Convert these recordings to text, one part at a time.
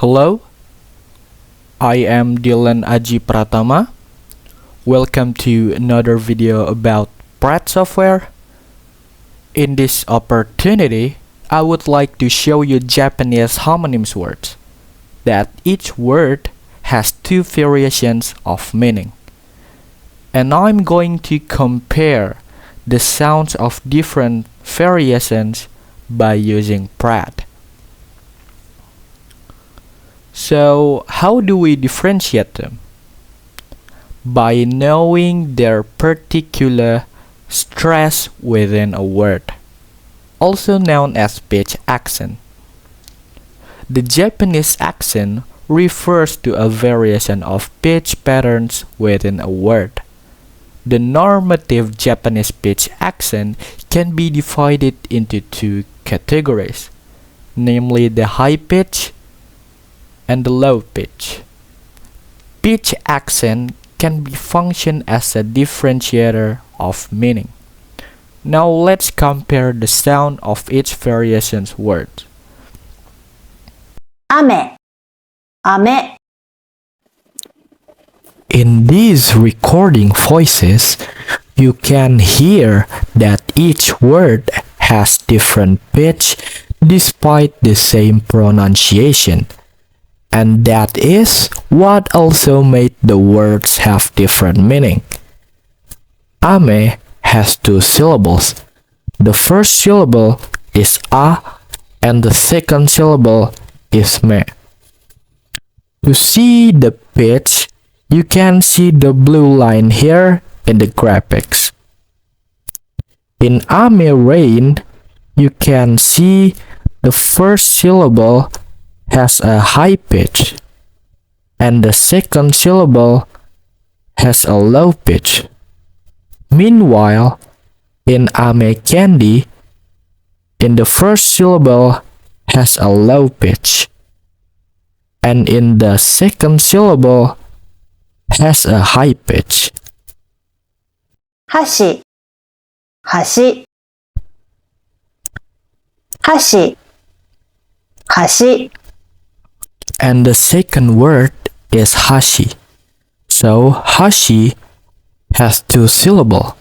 Hello, I am Dylan Aji Pratama. Welcome to another video about Pratt software. In this opportunity, I would like to show you Japanese homonyms words, that each word has two variations of meaning. And I'm going to compare the sounds of different variations by using Pratt. So, how do we differentiate them? By knowing their particular stress within a word, also known as pitch accent. The Japanese accent refers to a variation of pitch patterns within a word. The normative Japanese pitch accent can be divided into two categories, namely the high pitch and the low pitch. Pitch accent can be function as a differentiator of meaning. Now let's compare the sound of each variation's word. 雨、雨、 In these recording voices, you can hear that each word has different pitch despite the same pronunciation. And that is what also made the words have different meaning. Ame has two syllables. The first syllable is a and the second syllable is me. To see the pitch, you can see the blue line here in the graphics. In Ame rain, you can see the first syllable has a high pitch and the second syllable has a low pitch. Meanwhile, in Ame candy, in the first syllable has a low pitch and in the second syllable has a high pitch. 箸、箸、箸、箸。 And the second word is hashi. So hashi has two syllables.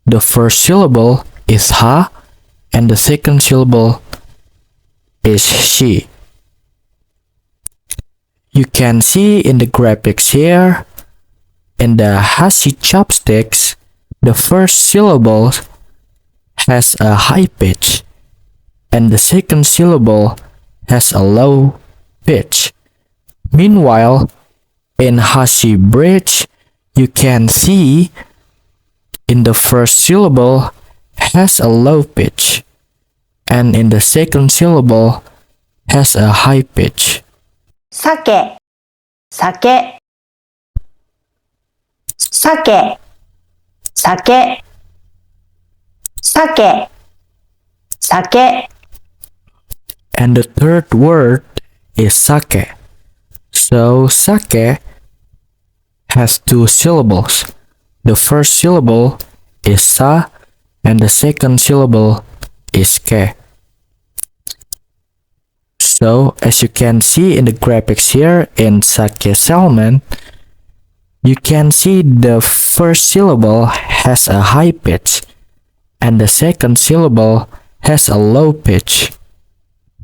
The first syllable is ha and the second syllable is shi. You can see in the graphics here, in the hashi chopsticks, the first syllable has a high pitch and the second syllable has a low pitch. Meanwhile, in hashi bridge, you can see in the first syllable has a low pitch and in the second syllable has a high pitch. 酒、酒、酒、酒、酒、酒。 And the third word is sake. So sake has two syllables. The first syllable is sa and the second syllable is ke. So as you can see in the graphics here in sake salmon, you can see the first syllable has a high pitch and the second syllable has a low pitch.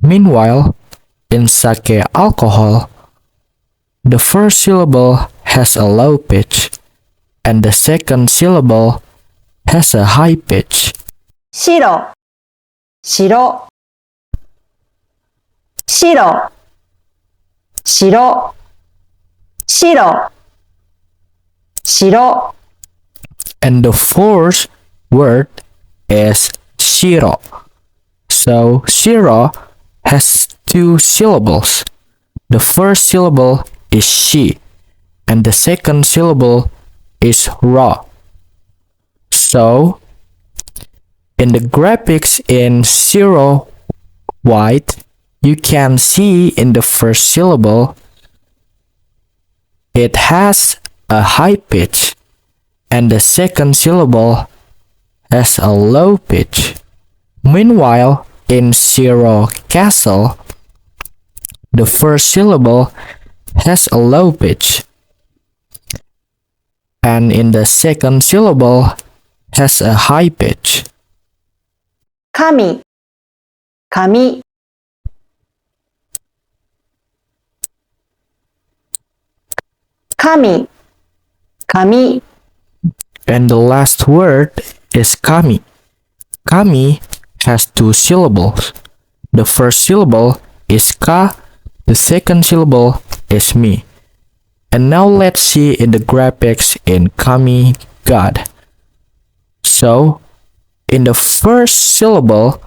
Meanwhile, in sake alcohol, the first syllable has a low pitch and the second syllable has a high pitch. 白、白、白、白、白、白。 And the fourth word is shiro. So shiro has two syllables. The first syllable is shi and the second syllable is ra. So in the graphics in zero white, you can see in the first syllable it has a high pitch and the second syllable has a low pitch. Meanwhile, in zero castle, the first syllable has a low pitch, and in the second syllable has a high pitch. 神、紙、神、紙、 And the last word is kami. Kami has two syllables. The first syllable is ka, the second syllable is mi. And now let's see in the graphics in kami God. So, in the first syllable,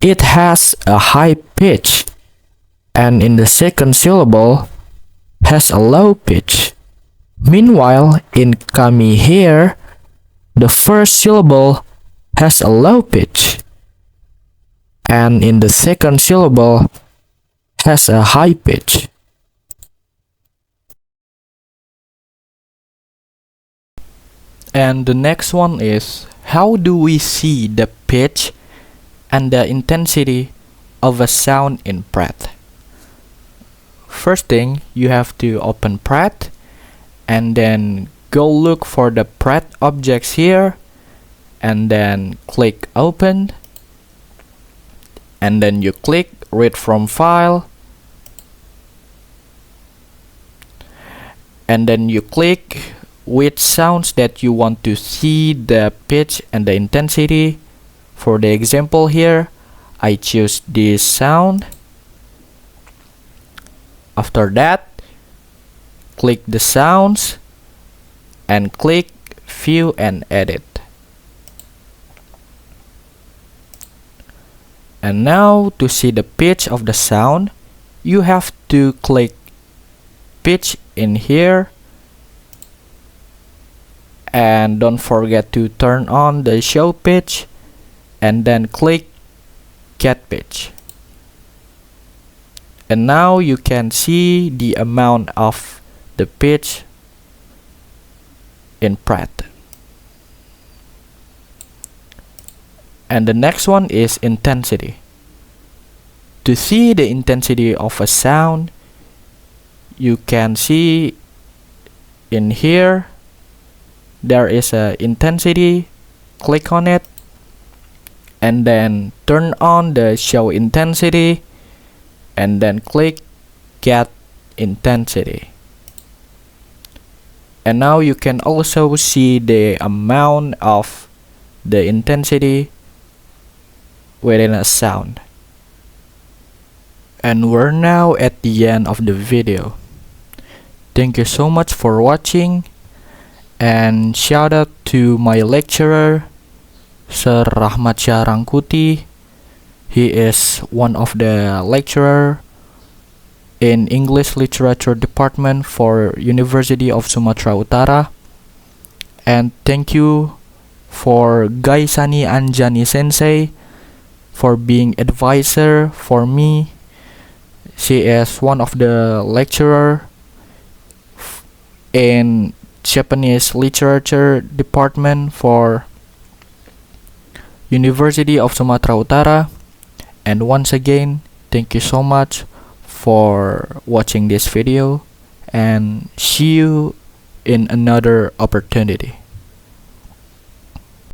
it has a high pitch, and in the second syllable has a low pitch. Meanwhile, in kami here, the first syllable has a low pitch, and in the second syllable has a high pitch. And the next one is, how do we see the pitch and the intensity of a sound in Pratt? First thing, you have to open Pratt and then go look for the Pratt objects here and then click open, and then you click read from file, and then you click which sounds that you want to see the pitch and the intensity. For the example here, I choose this sound. After that, click the sounds and click view and edit. And now to see the pitch of the sound, you have to click pitch in here, and don't forget to turn on the show pitch, and then click get pitch. And now you can see the amount of the pitch in Pratt. And the next one is intensity. To see the intensity of a sound, you can see in here there is a intensity. Click on it and then turn on the show intensity and then click get intensity. And now you can also see the amount of the intensity within a sound. And we're now at the end of the video. Thank you so much for watching, and shout out to my lecturer, Sir Rahmat Shah Rangkuti. He is one of the lecturer in English Literature Department for University of Sumatera Utara. And thank you for Gaisani Anjani Sensei for being advisor for me. She is one of the lecturer in Japanese Literature Department for University of Sumatera Utara. And once again, thank you so much for watching this video, and see you in another opportunity.